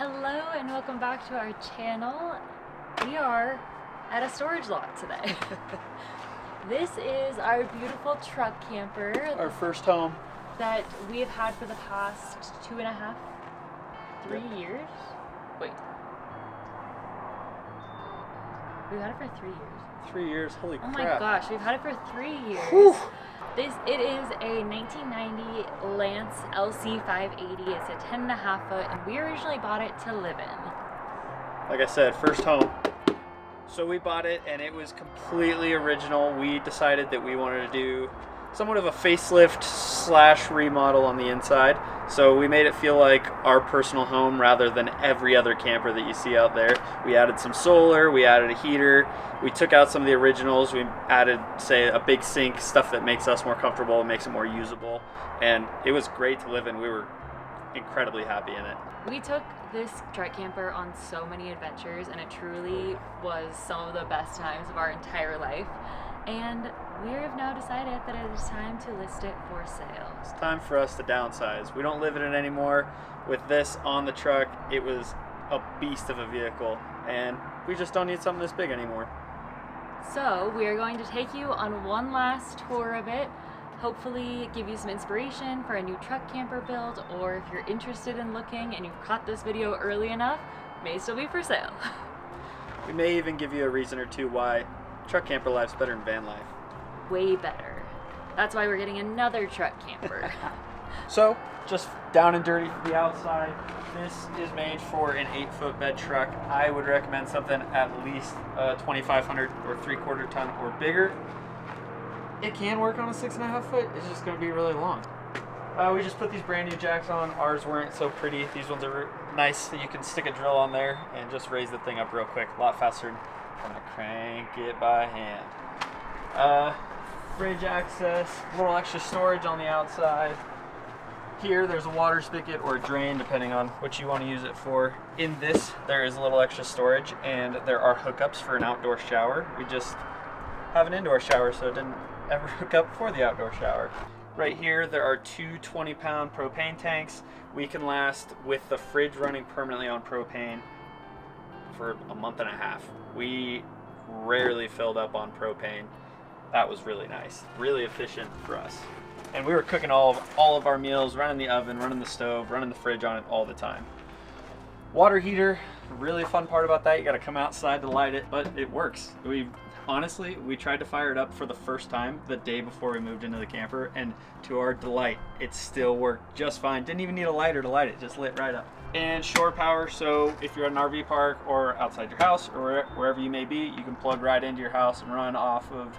Hello and welcome back to our channel. We are at a storage lot today. This is our beautiful truck camper. Our first home. That we've had for the past 2.5, 3 years. Wait. We've had it for 3 years. 3 years, holy crap. Oh my gosh, we've had it for 3 years. Whew. It is a 1990 Lance LC 580. It's a 10.5 foot, and we originally bought it to live in. Like I said, first home. So we bought it and it was completely original. We decided that we wanted to do somewhat of a facelift slash remodel on the inside. So we made it feel like our personal home rather than every other camper that you see out there. We added some solar, we added a heater, we took out some of the originals, we added, say, a big sink, stuff that makes us more comfortable, makes it more usable. And it was great to live in. We were incredibly happy in it. We took this truck camper on so many adventures, and it truly was some of the best times of our entire life. And we have now decided that it is time to list it for sale. It's time for us to downsize. We don't live in it anymore. With this on the truck, it was a beast of a vehicle, and we just don't need something this big anymore. So we are going to take you on one last tour of it, hopefully give you some inspiration for a new truck camper build, or if you're interested in looking and you've caught this video early enough, it may still be for sale. We may even give you a reason or two why truck camper life's better than van life. Way better. That's why we're getting another truck camper. So, just down and dirty for the outside. This is made for an 8-foot bed truck. I would recommend something at least 2,500 or 3/4 ton or bigger. It can work on a 6.5 foot. It's just going to be really long. We just put these brand new jacks on. Ours weren't so pretty. These ones are nice, so you can stick a drill on there and just raise the thing up real quick. A lot faster than trying to crank it by hand. Fridge access, a little extra storage on the outside. Here there's a water spigot or a drain depending on what you want to use it for. In this there is a little extra storage, and there are hookups for an outdoor shower. We just have an indoor shower, so it didn't ever hook up for the outdoor shower. Right here there are two 20-pound propane tanks. We can last, with the fridge running permanently on propane, for a month and a half. We rarely filled up on propane. That was really nice, really efficient for us. And we were cooking all of our meals, running the oven, running the stove, running the fridge on it all the time. Water heater, really fun part about that, you gotta come outside to light it, but it works. Honestly, we tried to fire it up for the first time the day before we moved into the camper, and to our delight, it still worked just fine. Didn't even need a lighter to light it, just lit right up. And shore power, so if you're at an RV park or outside your house or wherever you may be, you can plug right into your house and run off of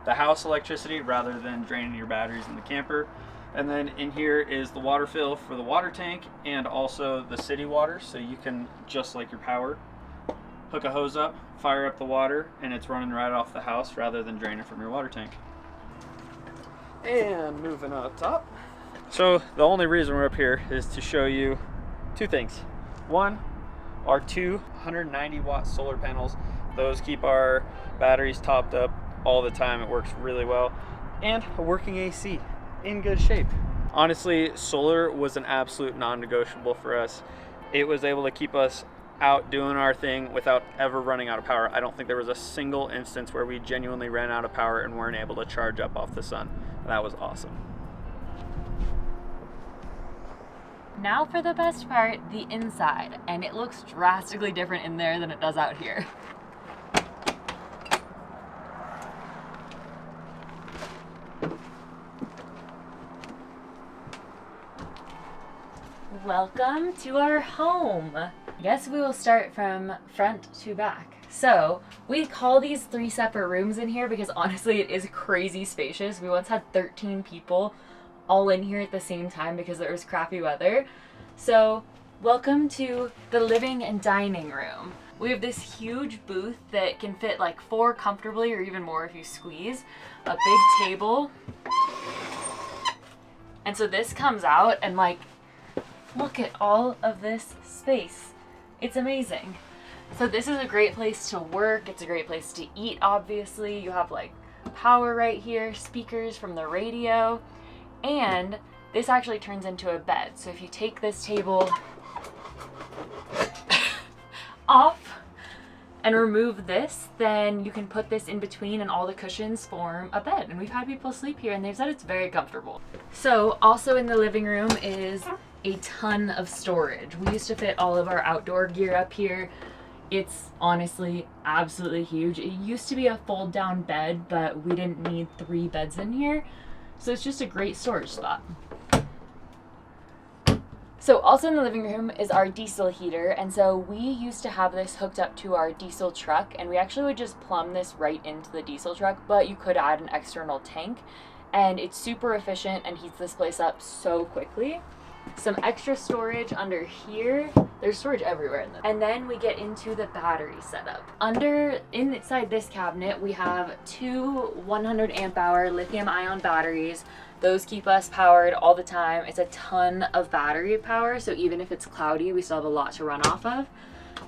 the house electricity rather than draining your batteries in the camper. And then in here is the water fill for the water tank and also the city water, so you can, just like your power, hook a hose up, fire up the water, and it's running right off the house rather than draining from your water tank. And moving up top. So the only reason we're up here is to show you two things. One, our two 190 watt solar panels. Those keep our batteries topped up all the time. It works really well. And a working AC in good shape. Honestly, solar was an absolute non-negotiable for us. It was able to keep us out doing our thing without ever running out of power. I don't think there was a single instance where we genuinely ran out of power and weren't able to charge up off the sun. That was awesome. Now for the best part, the inside. And it looks drastically different in there than it does out here. Welcome to our home. I guess we will start from front to back. So we call these 3 separate rooms in here because honestly it is crazy spacious. We once had 13 people all in here at the same time because there was crappy weather. So welcome to the living and dining room. We have this huge booth that can fit like 4 comfortably, or even more if you squeeze. A big table. And so this comes out and like, look at all of this space. It's amazing. So this is a great place to work. It's a great place to eat, obviously. You have like power right here, speakers from the radio, and this actually turns into a bed. So if you take this table and remove this, then you can put this in between and all the cushions form a bed. And we've had people sleep here and they've said it's very comfortable. So also in the living room is a ton of storage. We used to fit all of our outdoor gear up here. It's honestly absolutely huge. It used to be a fold down bed, but we didn't need 3 beds in here. So it's just a great storage spot. So also in the living room is our diesel heater, and so we used to have this hooked up to our diesel truck, and we actually would just plumb this right into the diesel truck, but you could add an external tank, and it's super efficient and heats this place up so quickly. Some extra storage under here. There's storage everywhere in them. And then we get into the battery setup. Inside this cabinet, we have 2 100 amp hour lithium ion batteries. Those keep us powered all the time. It's a ton of battery power, so even if it's cloudy, we still have a lot to run off of.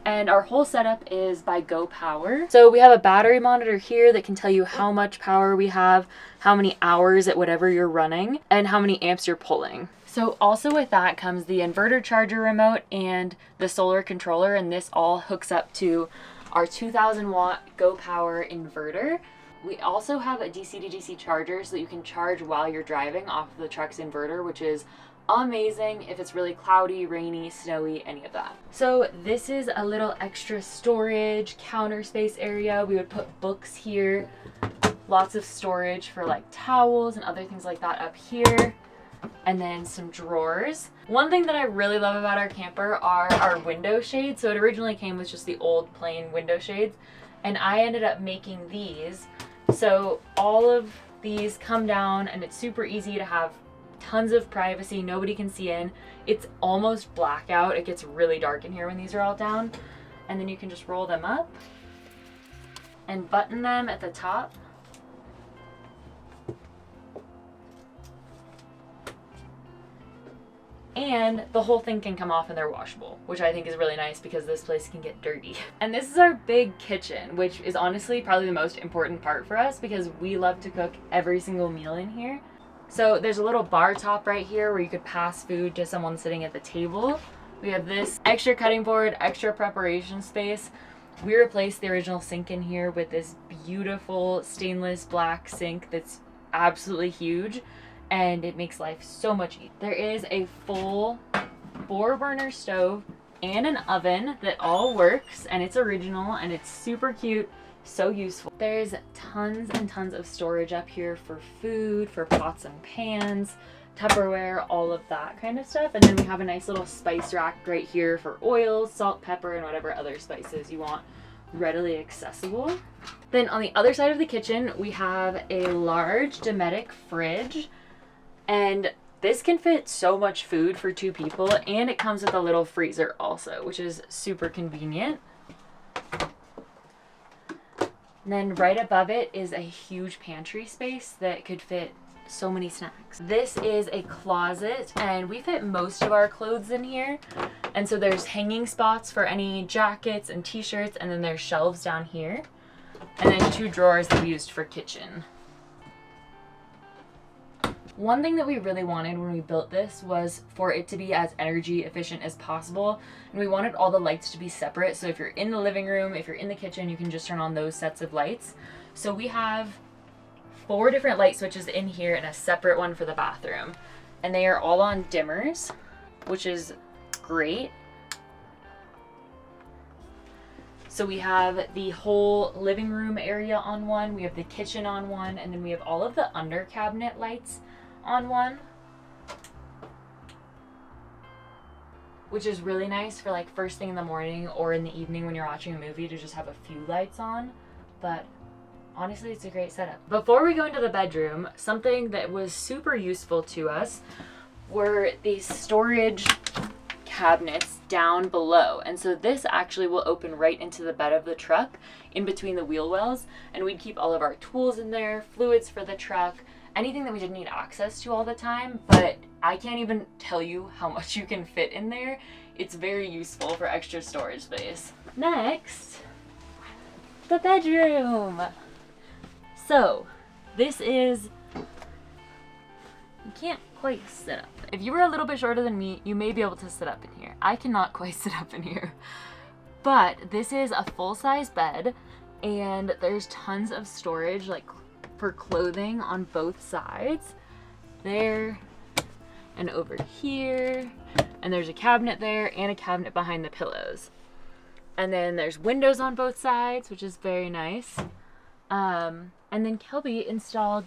And our whole setup is by Go Power. So we have a battery monitor here that can tell you how much power we have, how many hours at whatever you're running, and how many amps you're pulling. So also with that comes the inverter charger remote and the solar controller, and this all hooks up to our 2000 watt Go Power inverter. We also have a DC to DC charger so that you can charge while you're driving off of the truck's inverter, which is amazing if it's really cloudy, rainy, snowy, any of that. So this is a little extra storage counter space area. We would put books here, lots of storage for like towels and other things like that up here, and then some drawers. One thing that I really love about our camper are our window shades. So it originally came with just the old plain window shades, and I ended up making these. So all of these come down and it's super easy to have tons of privacy. Nobody can see in. It's almost blackout. It gets really dark in here when these are all down. And then you can just roll them up and button them at the top. And the whole thing can come off and they're washable, which I think is really nice because this place can get dirty. And this is our big kitchen, which is honestly probably the most important part for us because we love to cook every single meal in here. So there's a little bar top right here where you could pass food to someone sitting at the table. We have this extra cutting board, extra preparation space. We replaced the original sink in here with this beautiful stainless black sink that's absolutely huge, and it makes life so much easier. There is a full 4-burner stove and an oven that all works, and it's original and it's super cute, so useful. There's tons and tons of storage up here for food, for pots and pans, Tupperware, all of that kind of stuff. And then we have a nice little spice rack right here for oil, salt, pepper, and whatever other spices you want readily accessible. Then on the other side of the kitchen, we have a large Dometic fridge, and this can fit so much food for 2 people, and it comes with a little freezer also, which is super convenient. And then right above it is a huge pantry space that could fit so many snacks. This is a closet, and we fit most of our clothes in here. And so there's hanging spots for any jackets and t-shirts, and then there's shelves down here. And then 2 drawers that we used for kitchen. One thing that we really wanted when we built this was for it to be as energy efficient as possible, and we wanted all the lights to be separate, so if you're in the living room, if you're in the kitchen, you can just turn on those sets of lights. So we have 4 different light switches in here and a separate one for the bathroom, and they are all on dimmers, which is great. So we have the whole living room area on one, we have the kitchen on one, and then we have all of the under cabinet lights on one, which is really nice for like first thing in the morning or in the evening when you're watching a movie to just have a few lights on. But honestly, it's a great setup. Before we go into the bedroom, something that was super useful to us were these storage cabinets down below. And so this actually will open right into the bed of the truck in between the wheel wells, and we'd keep all of our tools in there, fluids for the truck, anything that we didn't need access to all the time. But I can't even tell you how much you can fit in there. It's very useful for extra storage space. Next, the bedroom. So this is, you can't quite sit up. If you were a little bit shorter than me, you may be able to sit up in here. I cannot quite sit up in here. But this is a full-size bed, and there's tons of storage, like for clothing on both sides. There and over here. And there's a cabinet there and a cabinet behind the pillows. And then there's windows on both sides, which is very nice. And then Kelby installed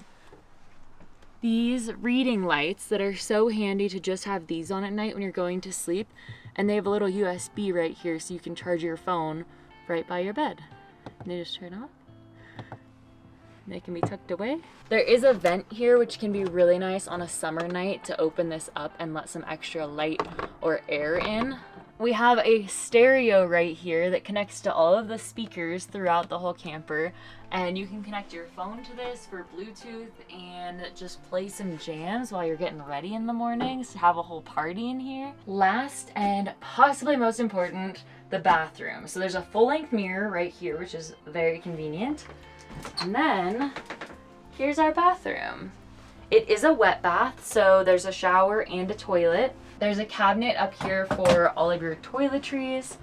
these reading lights that are so handy to just have these on at night when you're going to sleep. And they have a little USB right here so you can charge your phone right by your bed. And they just turn off. They can be tucked away. There is a vent here which can be really nice on a summer night to open this up and let some extra light or air in. We have a stereo right here that connects to all of the speakers throughout the whole camper, and you can connect your phone to this for Bluetooth and just play some jams while you're getting ready in the mornings to have a whole party in here. Last and possibly most important, the bathroom. So there's a full-length mirror right here, which is very convenient. And then here's our bathroom. It is a wet bath, so there's a shower and a toilet. There's a cabinet up here for all of your toiletries,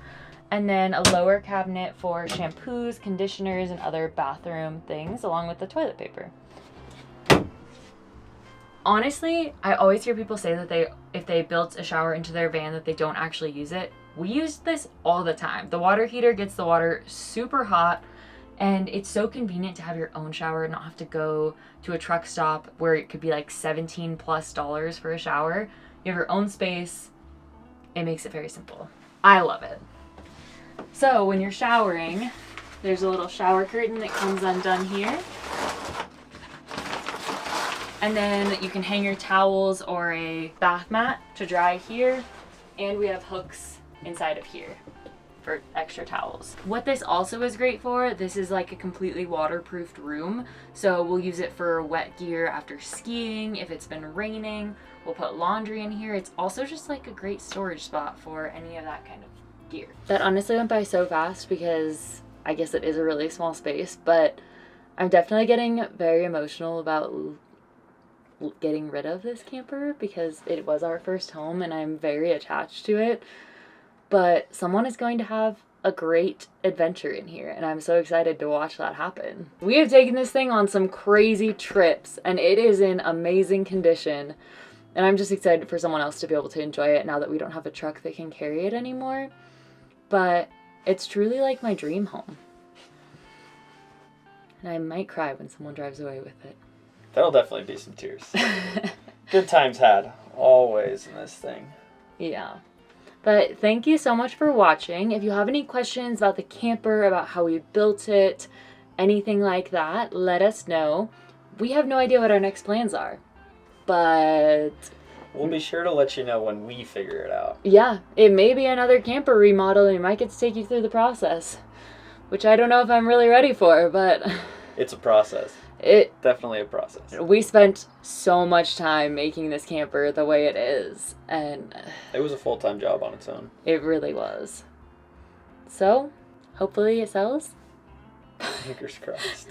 and then a lower cabinet for shampoos, conditioners, and other bathroom things, along with the toilet paper. Honestly, I always hear people say that if they built a shower into their van that they don't actually use it. We use this all the time. The water heater gets the water super hot, and it's so convenient to have your own shower and not have to go to a truck stop where it could be like $17+ for a shower. You have your own space. It makes it very simple. I love it. So when you're showering, there's a little shower curtain that comes undone here. And then you can hang your towels or a bath mat to dry here. And we have hooks inside of here for extra towels. What this also is great for, this is like a completely waterproofed room. So we'll use it for wet gear after skiing. If it's been raining, we'll put laundry in here. It's also just like a great storage spot for any of that kind of gear. That honestly went by so fast because I guess it is a really small space, but I'm definitely getting very emotional about getting rid of this camper because it was our first home and I'm very attached to it. But someone is going to have a great adventure in here, and I'm so excited to watch that happen. We have taken this thing on some crazy trips, and it is in amazing condition. And I'm just excited for someone else to be able to enjoy it now that we don't have a truck that can carry it anymore. But it's truly like my dream home. And I might cry when someone drives away with it. That'll definitely be some tears. Good times had, always in this thing. Yeah. But thank you so much for watching. If you have any questions about the camper, about how we built it, anything like that, let us know. We have no idea what our next plans are, but we'll be sure to let you know when we figure it out. Yeah, it may be another camper remodel and we might get to take you through the process, which I don't know if I'm really ready for, but it's a process. Definitely a process. We spent so much time making this camper the way it is, and it was a full-time job on its own. It really was. So, hopefully it sells. Fingers crossed.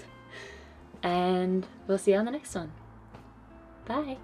And we'll see you on the next one. Bye.